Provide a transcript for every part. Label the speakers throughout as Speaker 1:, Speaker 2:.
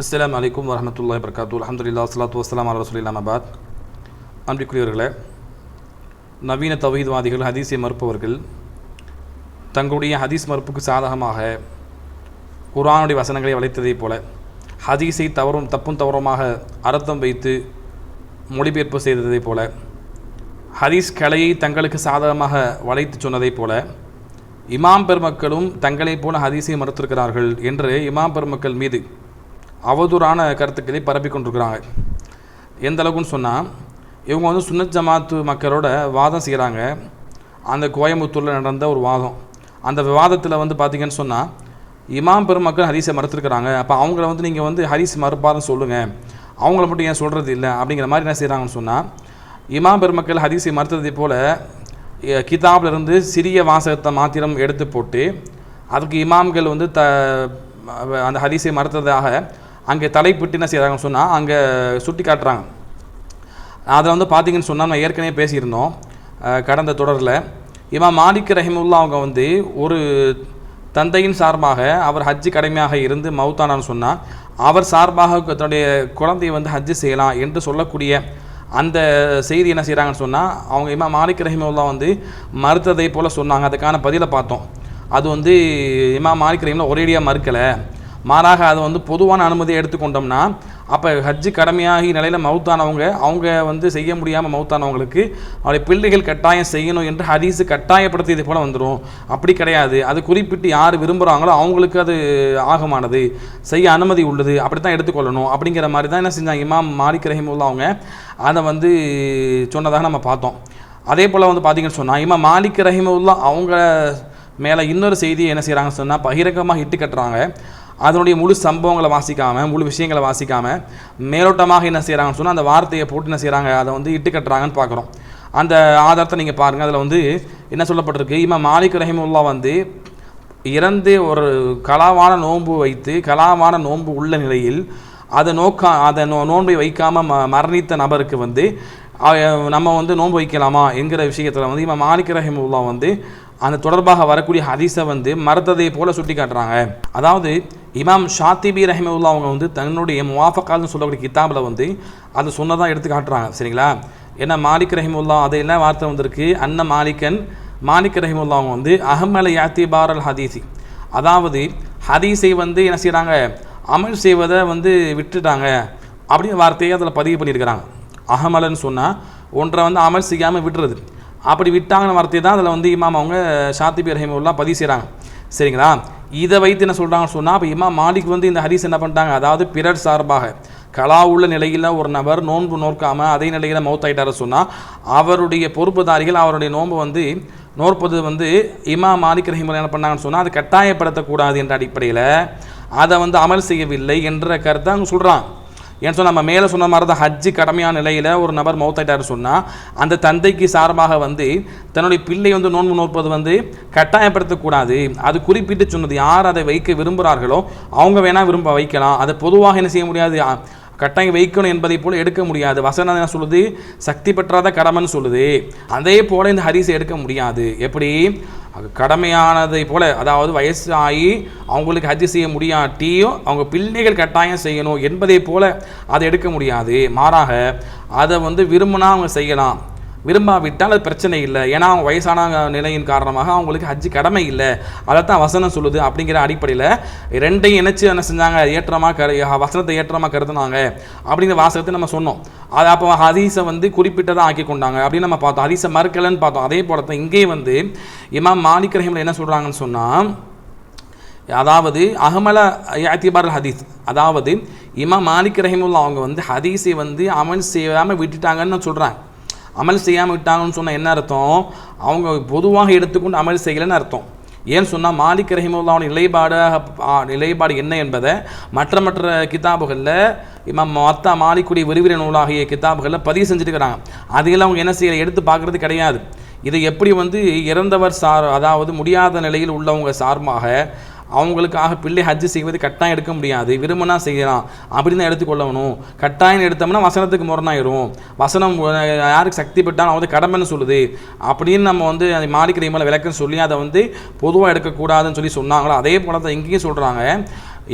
Speaker 1: அஸ்ஸலாமு அலைக்கும் வரஹ்மத்துல்லாஹி வபரகாத்துஹு. அல்ஹம்துலில்லாஹ் ஸலாத்து வஸ்ஸலாமு அலா ரசூலில்லாஹ் அம்மாபாத். அன்பிற்குரியவர்களே, நவீன தௌஹீத்வாதிகள், ஹதீஸை மறுப்பவர்கள் தங்களுடைய ஹதீஸ் மறுப்புக்கு சாதகமாக குர்ஆனுடைய வசனங்களை வளைத்ததைப் போல ஹதீஸை தப்பும் தவறுமாக அர்த்தம் வைத்து மொழிபெயர்ப்பு செய்ததைப் போல ஹதீஸ் கலையை தங்களுக்கு சாதகமாக வளைத்து சொன்னதைப் போல இமாம் பெருமக்களும் தங்களைப் போல ஹதீஸை மறுத்திருக்கிறார்கள் என்று இமாம் பெருமக்கள் மீது அவதூறான கருத்துக்களை பரப்பி கொண்டிருக்கிறாங்க. எந்த அளவுக்குன்னு சொன்னால், இவங்க சுன்னத் ஜமாத்து மக்களோட வாதம் செய்கிறாங்க. அந்த கோயம்புத்தூரில் நடந்த ஒரு வாதம், அந்த விவாதத்தில் பார்த்திங்கன்னு சொன்னால், இமாம் பெருமக்கள் ஹதீஸை மறுத்துருக்கிறாங்க. அப்போ அவங்கள நீங்கள் ஹதீஸ் மறுப்பாருன்னு சொல்லுங்கள், அவங்கள மட்டும் ஏன் சொல்கிறது இல்லை அப்படிங்கிற மாதிரி என்ன செய்கிறாங்கன்னு சொன்னால், இமாம் பெருமக்கள் ஹதீஸை மறுத்ததை போல் கிதாபிலிருந்து சிறிய வாசகத்தை மாத்திரம் எடுத்து போட்டு அதுக்கு இமாம்கள் அந்த ஹதீஸை மறுத்ததாக அங்கே தலைப்பிட்டு என்ன செய்கிறாங்கன்னு சொன்னால் அங்கே சுட்டி காட்டுறாங்க. அதை பார்த்திங்கன்னு சொன்னால் நம்ம ஏற்கனவே பேசியிருந்தோம் கடந்த தொடரில். இமாம் மாலிக் ரஹிமஹுல்லாஹ் அவங்க ஒரு தந்தையின் சார்பாக அவர் ஹஜ்ஜு கடமையாக இருந்து மௌத்தானான்னு சொன்னால் அவர் சார்பாக தன்னுடைய குழந்தையை ஹஜ்ஜு செய்யலாம் என்று சொல்லக்கூடிய அந்த செய்தி என்ன செய்கிறாங்கன்னு சொன்னால், அவங்க இமாம் மாலிக் ரஹிமஹுல்லாஹ் மறுத்ததை போல் சொன்னாங்க. அதுக்கான பதிலை பார்த்தோம். அது இமாம் மாலிக் ரஹிமஹுல்லாஹ் ஒரேடியாக மறுக்கலை, மாறாக அது பொதுவான அனுமதியை எடுத்துக்கொண்டோம்னா, அப்போ ஹஜ்ஜு கடமையாகி நிலையில் அவங்க செய்ய முடியாமல் மௌத்தானவங்களுக்கு அவருடைய பிள்ளைகள் கட்டாயம் செய்யணும் என்று ஹதீஸு கட்டாயப்படுத்தியது போல் வந்துடும். அப்படி கிடையாது. அது குறிப்பிட்டு யார் விரும்புகிறாங்களோ அவங்களுக்கு அது ஆகமானது, செய்ய அனுமதி உள்ளது, அப்படி தான் எடுத்துக்கொள்ளணும் அப்படிங்கிற மாதிரி தான் என்ன செஞ்சாங்க இமாம் மாலிக் ரஹிமஹுல்லாஹ் அவங்க அதை சொன்னதாக நம்ம பார்த்தோம். அதே போல் பார்த்திங்கன்னு சொன்னால், இமாம் மாலிக் ரஹிமஹுல்லாஹ் அவங்க மேலே இன்னொரு செய்தியை என்ன செய்கிறாங்கன்னு சொன்னால் பகிரங்கமாக இட்டு கட்டுறாங்க. அதனுடைய முழு சம்பவங்களை வாசிக்காமல், முழு விஷயங்களை வாசிக்காமல் மேலோட்டமாக என்ன செய்கிறாங்கன்னு சொன்னால் அந்த வார்த்தையை போட்டு என்ன செய்கிறாங்க, அதை இட்டு கட்டுறாங்கன்னு பார்க்குறோம். அந்த ஆதாரத்தை நீங்கள் பாருங்கள். அதில் என்ன சொல்லப்பட்டிருக்கு, இமாம் மாலிக் ரஹிமஹுல்லாஹ் இறந்து ஒரு கலாவான நோன்பு வைத்து, கலாவான நோன்பு உள்ள நிலையில் அதை நோன்பை வைக்காமல் மரணித்த நபருக்கு நம்ம நோன்பு வைக்கலாமா என்கிற விஷயத்தில் இமாம் மாலிக் ரஹிமஹுல்லாஹ் அந்த தொடர்பாக வரக்கூடிய ஹதீஸை மறுத்ததை போல சுட்டி காட்டுறாங்க. அதாவது இமாம் ஷாத்திபி ரஹிமஹுல்லாஹ் அவங்க தன்னுடைய முவாஃபகால்னு சொல்லக்கூடிய கிதாபில் அது சொன்னதாக எடுத்து காட்டுறாங்க. சரிங்களா? ஏன்னா மாலிக் ரஹிமஹுல்லாஹ் அதை என்ன வார்த்தை வந்திருக்கு, அன்ன மாலிக் ரஹிமஹுல்லாஹ் அவங்க அஹ்மல யாத்திபார் அல் ஹதீஸி, அதாவது ஹதீஸை என்ன செய்கிறாங்க, அமல் செய்வதை விட்டுட்டாங்க அப்படின்னு வார்த்தையை அதில் பதிவு பண்ணியிருக்கிறாங்க. அஹமலன்னு சொன்னால் ஒன்றை அமல் செய்யாமல் விட்டுறது, அப்படி விட்டாங்கன்னு வார்த்தை தான் அதில் இமாம் அவங்க ஷாத்திபி ரஹிமஹுல்லாஹ் பதிவு செய்கிறாங்க. சரிங்களா? இதை வைத்து என்ன சொல்கிறாங்கன்னு சொன்னால், அப்போ இமாம் மாலிக் இந்த ஹதீஸ் என்ன பண்ணிட்டாங்க, அதாவது பிறர் சார்பாக கலா உள்ள நிலையில் ஒரு நபர் நோன்பு நோக்காமல் அதே நிலையில் மௌத்தாயிட்டார சொன்னால் அவருடைய பொறுப்புதாரிகள் அவருடைய நோன்பு நோற்பது இமாம் மாலிக் ரஹிமஹுல்லாஹ் என்ன பண்ணாங்கன்னு சொன்னால் அது கட்டாயப்படுத்தக்கூடாது என்ற அடிப்படையில் அதை அமல் செய்யவில்லை என்ற கருத்தை அவங்க சொல்கிறாங்க. ஏன்னு சொன்னால் நம்ம மேலே சொன்ன மாதிரி தான் ஹஜ்ஜு கடமையான நிலையில் ஒரு நபர் மௌத்தாயிட்டார் சொன்னால் அந்த தந்தைக்கு சார்பாக தன்னுடைய பிள்ளை நோன்பு நோற்பது கட்டாயப்படுத்தக்கூடாது. அது குறிப்பிட்டு சொன்னது, யார் அதை வைக்க விரும்புகிறார்களோ அவங்க வேணால் வைக்கலாம். அதை பொதுவாக என்ன செய்ய முடியாது, கட்டாயம் வைக்கணும் என்பதை போல் எடுக்க முடியாது. வசனம் என்ன சொல்லுது, சக்தி பெற்றாத கடமைன்னு சொல்லுது. அதே போல் இந்த ஹதீஸை எடுக்க முடியாது. எப்படி கடமையானதை போல, அதாவது வயசு ஆகி அவங்களுக்கு ஹஜ் செய்ய முடியாட்டியும் அவங்க பிள்ளைகள் கட்டாயம் செய்யணும் என்பதை போல அதை எடுக்க முடியாது. மாறாக அதை விரும்பினா அவங்க செய்யலாம், விரும்பாவிட்டால் அது பிரச்சனை இல்லை. ஏன்னா அவங்க வயசான நிலையின் காரணமாக அவங்களுக்கு ஹஜ்ஜு கடமை இல்லை, அதைத்தான் வசனம் சொல்லுது. அப்படிங்கிற அடிப்படையில் ரெண்டையும் இணைச்சி என்ன செஞ்சாங்க, வசனத்தை ஏற்றமாக கருதுனாங்க அப்படிங்கிற வாசகத்தை நம்ம சொன்னோம். அது அப்போ ஹதீஸை குறிப்பிட்டதாக ஆக்கி கொண்டாங்க அப்படின்னு நம்ம பார்த்தோம். ஹதீஸை மறுக்கலன்னு பார்த்தோம். அதே போல தான் இங்கே இமாம் மாலிக் ரஹிமஹுல்லாஹ் என்ன சொல்கிறாங்கன்னு சொன்னால், அதாவது அஹ்மல யாத்திபார் ஹதீஸ், அதாவது இமாம் மாலிக் ரஹிமஹுல்லாஹ் அவங்க ஹதீஸை அமல் செய்யாமல் விட்டுட்டாங்கன்னு சொல்கிறாங்க. அமல் செய்யாமல் விட்டாங்கன்னு சொன்னால் என்ன அர்த்தம், அவங்க பொதுவாக எடுத்துக்கொண்டு அமல் செய்யலைன்னு அர்த்தம். ஏன்னு சொன்னால் மாலிக் ரஹிமஹுல்லாஹ் நிலைப்பாடு என்ன என்பதை மற்ற கிதாபுகளில் இமாம் மொத்தா மாலிக்குடைய விரிவுரை நூலாகிய கிதாபுகளில் பதிவு செஞ்சுருக்கிறாங்க. அதையெல்லாம் அவங்க என்ன செய்ய எடுத்து பார்க்குறது கிடையாது. இதை எப்படி இறந்தவர் அதாவது முடியாத நிலையில் உள்ளவங்க சார்பாக அவங்களுக்காக பிள்ளை ஹஜ்ஜு செய்வது கட்டாயம் எடுக்க முடியாது, விரும்பினா செய்யலாம் அப்படின்னு தான் எடுத்துக்கொள்ளணும். கட்டாயம் எடுத்தோம்னா வசனத்துக்கு முரணாயிரும். வசனம் யாருக்கு சக்தி பெற்றாலும் அவன் கடமைன்னு சொல்லுது அப்படின்னு நம்ம அதை மாலிக் ரஹிமஹுல்லாஹ் விளக்கம் சொல்லி அதை பொதுவாக எடுக்கக்கூடாதுன்னு சொல்லி சொன்னாங்களோ அதே போல தான் இங்கேயும் சொல்கிறாங்க.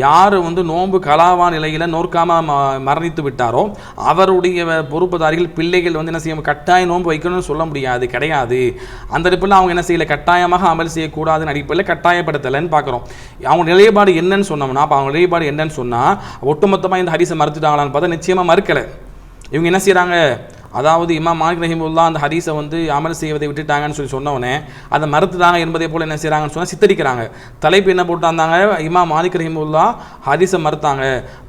Speaker 1: யார் வந்து நோன்பு கலாவா நிலையில் நோற்காமல் மரணித்து விட்டாரோ அவருடைய பொறுப்புதாரிகள் பிள்ளைகள் வந்து என்ன செய்ய கட்டாயம் நோன்பு வைக்கணும்னு சொல்ல முடியாது, கிடையாது. அந்த அடிப்படையில் அவங்க என்ன செய்யலை, கட்டாயமாக அமல் செய்யக்கூடாதுன்னு அடிப்படையில் கட்டாயப்படுத்தலைன்னு பார்க்குறோம். அவங்க நிலைப்பாடு என்னன்னு சொன்னோம்னா, அப்போ அவங்க நிலைப்பாடு என்னன்னு சொன்னால் ஒட்டுமொத்தமாக இந்த ஹதீஸை மறுத்துட்டாங்களான்னு பார்த்தா நிச்சயமாக மறுக்கலை. இவங்க என்ன செய்கிறாங்க, அதாவது இமாம் மாலிக் ரஹிமுல்லா அந்த ஹதீஸை வந்து அமல் செய்வதை விட்டுட்டாங்கன்னு சொன்னவனே அதை மறுத்துட்டாங்க என்பதை போல் என்ன செய்கிறாங்கன்னு சொன்னால் சித்தரிக்கிறாங்க. தலைப்பு என்ன போட்டாந்தாங்க, இமாம் மாலிக் ரஹிமுல்லா ஹதீஸை மறுத்தாங்க,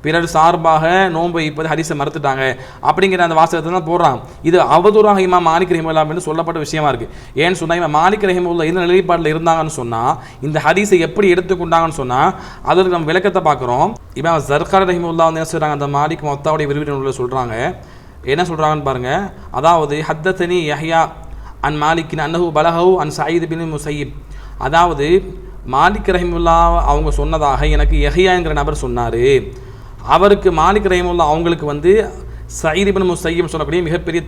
Speaker 1: பிறர் சார்பாக நோன்பு வைப்பது ஹதீஸை மறுத்துட்டாங்க அப்படிங்கிற அந்த வாசகத்தை தான் போடுறாங்க. இது அவதூறாக இமாம் மாலிக் ரஹிமுல்லா அப்படின்னு சொல்லப்பட்ட விஷயமா இருக்குது. ஏன்னு சொன்னால் இமாம் மாலிக் ரஹிமுல்லா இந்த நிலைப்பாட்டில் இருந்தாங்கன்னு சொன்னால் இந்த ஹதீஸை எப்படி எடுத்துக்கொண்டாங்கன்னு சொன்னால் அதற்கு நம்ம விளக்கத்தை பார்க்குறோம். இமாம் ஜர்காரி ரஹிமுல்லா வந்து என்ன சொல்கிறாங்க, அந்த மாலிக் மொத்தாவுடைய விரிவுரையில் சொல்கிறாங்க, என்ன சொல்கிறாங்கன்னு பாருங்கள். அதாவது ஹத்தனி யஹ்யா அன் மாலிக்கின் அன்னஹு பலஹு அன் சயீத் பின் முஸையிப், அதாவது மாலிக் ரஹிமுல்லா அவங்க சொன்னதாக எனக்கு யஹ்யாங்கிற நபர் சொன்னார். அவருக்கு மாலிக் ரஹிமுல்லா அவங்களுக்கு வந்து சயீத் பின் முஸையிப் சொல்லக்கூடிய மிகப்பெரிய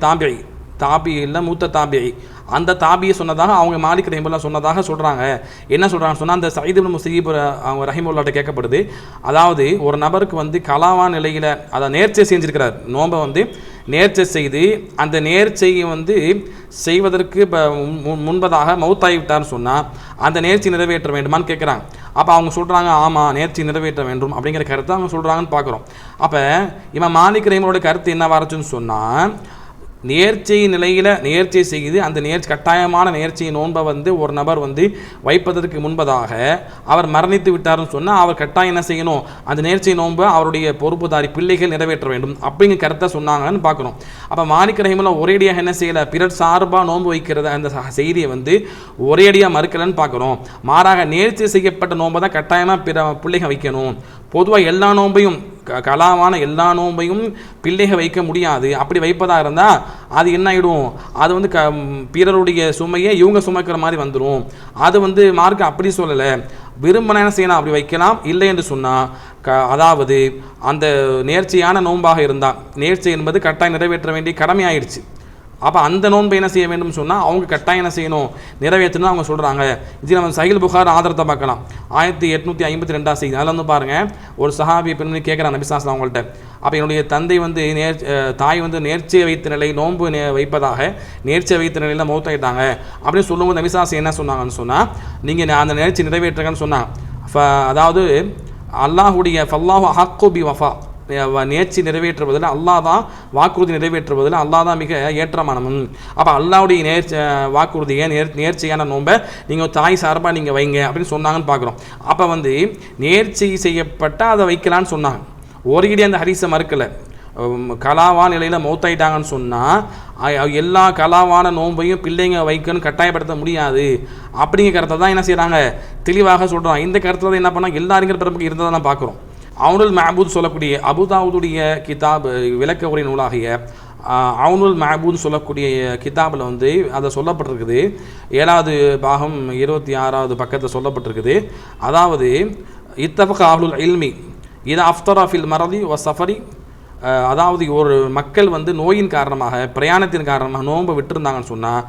Speaker 1: தாபி இல்லை மூத்த தாபியை, அந்த தாபியை சொன்னதாக அவங்க மாலிக் ரஹிமுல்லா சொன்னதாக சொல்கிறாங்க. என்ன சொல்கிறாங்கன்னு சொன்னால் அந்த சயீத் இப்னு முஸையிப் அவங்க ரஹிமுல்லாட்ட கேட்கப்படுது, அதாவது ஒரு நபருக்கு வந்து கலாவா நிலையில் அதை நேர்ச்சை செஞ்சுருக்கிறார், நோன்பை வந்து நேர்ச்சை செய்து அந்த நேர்ச்சையை வந்து செய்வதற்கு இப்போ முன்பதாக மௌத்தாகிவிட்டார்னு சொன்னால் அந்த நேர்ச்சி நிறைவேற்ற வேண்டுமான்னு கேட்குறாங்க. அப்போ அவங்க சொல்கிறாங்க, ஆமாம் நேர்ச்சி நிறைவேற்ற வேண்டும் அப்படிங்கிற கருத்தை அவங்க சொல்கிறாங்கன்னு பார்க்குறோம். அப்போ இவன் மாலிக் ரஹிமுல்லாவோட கருத்து என்ன வரச்சுன்னு சொன்னால், நேர்ச்சை நிலையில் நேர்ச்சை செய்து அந்த கட்டாயமான நேர்ச்சை நோன்பை வந்து ஒரு நபர் வந்து வைப்பதற்கு முன்பதாக அவர் மரணித்து விட்டார்னு சொன்னால் அவர் கட்டாயம் என்ன செய்யணும், அந்த நேர்ச்சை நோன்பை அவருடைய பொறுப்புதாரி பிள்ளைகள் நிறைவேற்ற வேண்டும் அப்படிங்கிற கருத்தை சொன்னாங்கன்னு பார்க்குறோம். அப்போ மாலிக் ரஹிமுல்லா ஒரேடியாக என்ன செய்யலை, பிறர் சார்பாக நோன்பு வைக்கிறத அந்த செய்தியை வந்து ஒரேடியாக மறுக்கலைன்னு பார்க்குறோம். மாறாக நேர்ச்சை செய்யப்பட்ட நோன்பை தான் கட்டாயமாக பிற பிள்ளைகள் வைக்கணும். பொதுவாக எல்லா நோன்பையும் கலாவான எல்லா நோன்பையும் பிள்ளைகள் வைக்க முடியாது. அப்படி வைப்பதாக இருந்தால் அது என்ன ஆகிடும், அது வந்து பிறருடைய சுமையை இவங்க சுமைக்கிற மாதிரி வந்துடும். அது வந்து மார்க்க அப்படி சொல்லலை, விரும்பின என்ன செய்யலாம் அப்படி வைக்கலாம். இல்லை என்று சொன்னால் அதாவது அந்த நேர்ச்சியான நோன்பாக இருந்தால் நேர்ச்சி என்பது கட்டாயம் நிறைவேற்ற வேண்டிய கடமை ஆயிடுச்சு. அப்போ அந்த நோன்பை என்ன செய்ய வேண்டும் சொன்னால் அவங்க கட்டாயம் என்ன செய்யணும், நிறைவேற்றணும் அவங்க சொல்கிறாங்க. இது நம்ம சஹீல் புகார் ஆதாரத்தை பார்க்கலாம், 1852 செய்தி. அதில் வந்து பாருங்கள், ஒரு சஹாபி பெண்ணு கேட்குறாங்க நபி ஸல்லல்லாஹு அவங்கள்ட்ட, அப்போ என்னுடைய தந்தை வந்து தாய் வந்து நேர்ச்சியை வைத்த நிலை நோன்பு வைப்பதாக நேர்ச்சியை வைத்த நிலையில் மௌத்தாயிட்டாங்க அப்படின்னு சொல்லும்போது நபி ஸல்லல்லாஹு என்ன சொன்னாங்கன்னு சொன்னால், நீங்கள் அந்த நேர்ச்சி நிறைவேற்றுங்கன்னு சொன்னாங்க. அதாவது அல்லாஹுடைய ஃபல்லாஹு ஹக்கு பி வஃபா, நேர்ச்சி நிறைவேற்றுவதில் அல்லாஹ் தான், வாக்குறுதி நிறைவேற்றுவதில் அல்லாஹ் தான் மிக ஏற்றமானவன். அப்போ அல்லாஹ்வுடைய வாக்குறுதியை நேர்ச்சியான நோன்பை நீங்கள் தாய் சார்பாக நீங்கள் வைங்க அப்படின்னு சொன்னாங்கன்னு பார்க்குறோம். அப்போ வந்து நேர்ச்சி செய்யப்பட்டால் அதை வைக்கலான்னு சொன்னாங்க. ஒருகிடி அந்த ஹதீஸை மறுக்கலை. கலாவான நிலையில் மௌத்தாயிட்டாங்கன்னு சொன்னால் எல்லா கலாவான நோன்பையும் பிள்ளைங்க வைக்கணும்னு கட்டாயப்படுத்த முடியாது அப்படிங்கிற கருத்தை தான் என்ன செய்கிறாங்க, தெளிவாக சொல்கிறாங்க. இந்த கருத்தில் தான் என்ன பண்ணால் எல்லா அறிஞர் பிறப்புக்கு இருந்ததை தான் பார்க்குறோம். அவுனுல் மஅபூத் சொல்லக்கூடிய அபுதாவுடைய கிதாப் விளக்க உரை நூலாகிய அவுனுல் மஅபூத் சொல்லக்கூடிய கிதாபில் வந்து அதை சொல்லப்பட்டிருக்குது. 7வது பாகம் 26வது பக்கத்தில் சொல்லப்பட்டிருக்குது. அதாவது இத்தஃபக அஹ்லுல் இல்மி இது அஃப்தரா ஃபில் மரதி வ சஃபரி, அதாவது ஒரு மக்கள் வந்து நோயின் காரணமாக பிரயாணத்தின் காரணமாக நோன்பை விட்டுருந்தாங்கன்னு சொன்னால்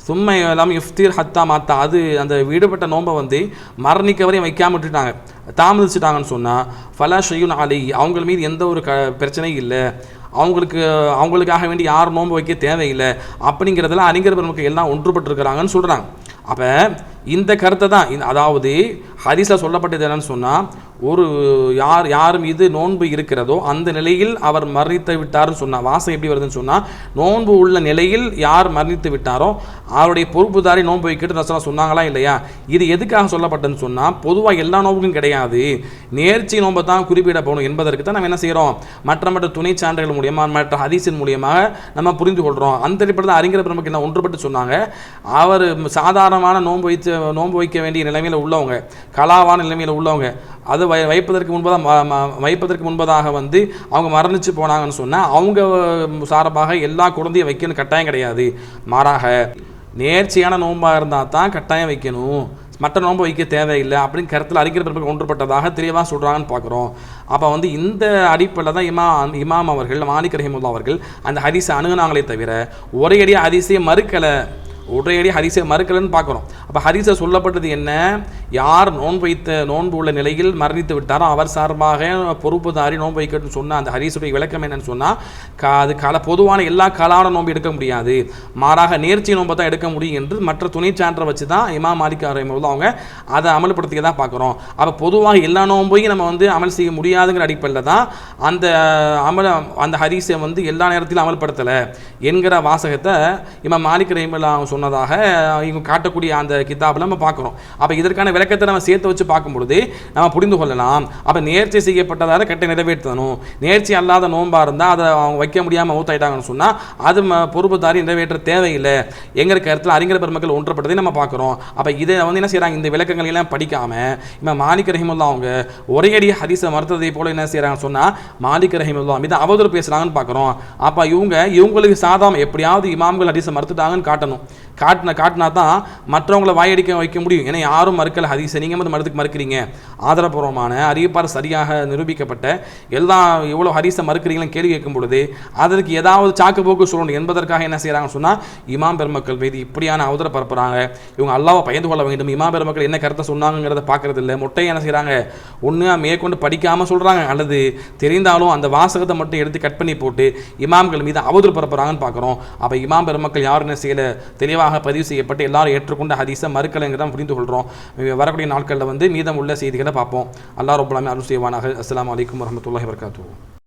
Speaker 1: சும்மை எல்லாம் இஃப்தீர் ஹத்தா மாத்தா, அது அந்த விடுபட்ட நோன்பை வந்து மரணிக்க வரையும் வைக்காம விட்டுட்டாங்க, தாமதிச்சுட்டாங்கன்னு சொன்னால் ஃபலா ஷையுன் அலை, அவங்க மீது எந்த ஒரு பிரச்சனையும் இல்லை, அவங்களுக்காக வேண்டி யார் நோன்பு வைக்க தேவையில்லை அப்படிங்கிறதெல்லாம் அறிஞர் பெருமக்கள் எல்லாம் ஒன்றுபட்டுருக்கிறாங்கன்னு சொல்கிறாங்க. அப்போ இந்த கருத்தை தான், அதாவது ஹதீஸில் சொல்லப்பட்டது என்னன்னு சொன்னால், ஒரு யார் மீது நோன்பு இருக்கிறதோ அந்த நிலையில் அவர் மரணித்து விட்டார்னு சொன்னால், வாசம் எப்படி வருதுன்னு சொன்னால், நோன்பு உள்ள நிலையில் யார் மரணித்து விட்டாரோ அவருடைய பொறுப்புதாரி நோன்பு வைக்கிட்டு ரசூலுல்லாஹ் சொன்னாங்களா இல்லையா. இது எதுக்காக சொல்லப்பட்டதுன்னு சொன்னால், பொதுவாக எல்லா நோன்புக்கும் கிடையாது, நேர்ச்சி நோன்பை தான் குறிப்பிட போகணும் என்பதற்கு தான் நம்ம என்ன செய்கிறோம், மற்ற துணை சான்றுகள் மூலியமாக மற்ற ஹதீஸின் மூலியமாக நம்ம புரிந்து கொள்கிறோம். அந்த அடிப்படையில் அறிஞர் பெருமக்கள் என்ன ஒன்றுபட்டு சொன்னாங்க, அவர் சாதாரணமான நோன்பு வைக்க வேண்டிய நிலைமையில் உள்ளவங்க, கலாவான நிலைமையில் உள்ளவங்க, அது வைப்பதற்கு முன்பதாக வந்து அவங்க மரணிச்சு போனாங்கன்னு சொன்னால் அவங்க சார்பாக எல்லா குழந்தையும் வைக்கணும் கட்டாயம் கிடையாது. மாறாக நேர்ச்சியான நோன்பாக இருந்தால் தான் கட்டாயம் வைக்கணும், மற்ற நோன்பு வைக்க தேவையில்லை அப்படின்னு கருத்தில் அறிஞர் பெருமக்கள் ஒன்றுபட்டதாக தெளிவாக சொல்கிறாங்கன்னு பார்க்குறோம். அப்போ வந்து இந்த அடிப்படையில் தான் இமாம் அவர்கள் மாலிக் ரஹிமுல்லா அவர்கள் அந்த ஹதீஸை அணுகுனாங்களே தவிர ஒரே அடியாக ஹதீஸை மறுக்கலை. உடனடி ஹதீஸை மறுக்கலன்னு பார்க்குறோம். அப்போ ஹதீஸை சொல்லப்பட்டது என்ன? யார் நோன்பு உள்ள நிலையில் மரணித்து விட்டாரோ அவர் சார்பாக பொறுப்புதாரி நோன்பு வைக்கணும்னு சொன்னால் அந்த ஹதீஸுடைய விளக்கம் என்னன்னு சொன்னால், அது பொதுவான எல்லா காலான நோன்பு எடுக்க முடியாது, மாறாக நேர்ச்சி நோன்பை தான் எடுக்க முடியும் என்று மற்ற துணை சான்றை வச்சு தான் இமாம் மாலிக் ரஹிமஹுல்லாஹ் அவங்க அதை அமல்படுத்திக்க தான் பார்க்குறோம். அப்போ பொதுவாக எல்லா நோன்பையும் நம்ம அமல் செய்ய முடியாதுங்கிற அடிப்படையில் தான் அந்த ஹதீஸை எல்லா நேரத்திலும் அமல்படுத்தலை என்கிற வாசகத்தை இமாம் மாலிக் ரஹிமஹுல்லாஹ் சொன்னதாக இவங்க காட்டக்கூடிய அந்த கிதாபில் நம்ம பார்க்குறோம். அப்போ இதற்கான விளக்கத்தை நம்ம சேர்த்து வச்சு பார்க்கும் பொழுது நம்ம புரிந்து கொள்ளலாம். அப்போ நேர்ச்சி செய்யப்பட்டதாக கட்டை நிறைவேற்றணும், நேர்ச்சி அல்லாத நோன்பாக இருந்தால் அதை அவங்க வைக்க முடியாமல் மூத்தாயிட்டாங்கன்னு சொன்னால் அது பொறுப்புதாரி நிறைவேற்ற தேவையில்லை என்கிற கருத்தில் அறிஞர் பெருமக்கள் ஒன்றப்பட்டதை நம்ம பார்க்குறோம். அப்போ இதை என்ன செய்கிறாங்க, இந்த விளக்கங்கள் எல்லாம் படிக்காமல் இமாம் மாலிக் ரஹிமஹுல்லாஹ் அவங்க ஒரேயடி ஹதீஸை மறுத்ததை போல என்ன செய்கிறாங்கன்னு சொன்னால் மாலிக் ரஹிமஹுல்லாஹ் மீது அவதூறு பேசுகிறாங்கன்னு பார்க்குறோம். அப்போ இவங்களுக்கு சாதாரண எப்படியாவது இமாம்கள் ஹதீஸை மறுத்துட்டாங்கன்னு காட்டணும். காட்டினா தான் மற்றவங்களை வாயடிக்க வைக்க முடியும். ஏன்னா யாரும் மறுக்கல ஹதீஸை, நீங்கள் மறுத்துக்கு மறுக்கிறீங்க, ஆதரப்பூர்வமான அறிவிப்பார் சரியாக நிரூபிக்கப்பட்ட எவ்வளோ ஹதீஸை மறுக்கிறீங்களும் கேள்வி கேட்கும் பொழுது அதற்கு ஏதாவது சாக்கு போக்கு சொல்லணும் என்பதற்காக என்ன செய்கிறாங்கன்னு சொன்னால் இமாம் பெருமக்கள் மீது இப்படியான அவதூறை பரப்புகிறாங்க. இவங்க அல்லாஹ்வை பயந்து கொள்ள வேண்டும், இமாம் பெருமக்கள் என்ன கருத்தை சொன்னாங்கிறத பார்க்கறது இல்லை. மொட்டையை என்ன செய்கிறாங்க, ஒன்று மேற்கொண்டு படிக்காமல் சொல்கிறாங்க, அல்லது தெரிந்தாலும் அந்த வாசகத்தை மட்டும் எடுத்து கட் பண்ணி போட்டு இமாம்கள் மீது அவதூறு பரப்புகிறாங்கன்னு பார்க்குறோம். அப்போ இமாம் பெருமக்கள் யாரும் என்ன செய்யலை, தெளிவாக பதிவு செய்யப்பட்டு எல்லாரும் ஏற்றுக்கொண்ட ஹதீஸை மறுக்கலைங்கிறத புரிந்து கொள்கிறோம். வரக்கூடிய நாட்களில் மீதம் உள்ள செய்திகளை பார்ப்போம். அல்லாஹ் ரப்பல் ஆலமீன் அருள் செய்வானாக. அஸ்ஸலாமு அலைக்கும் வரஹ்மத்துல்லாஹி வபரகாத்துஹு.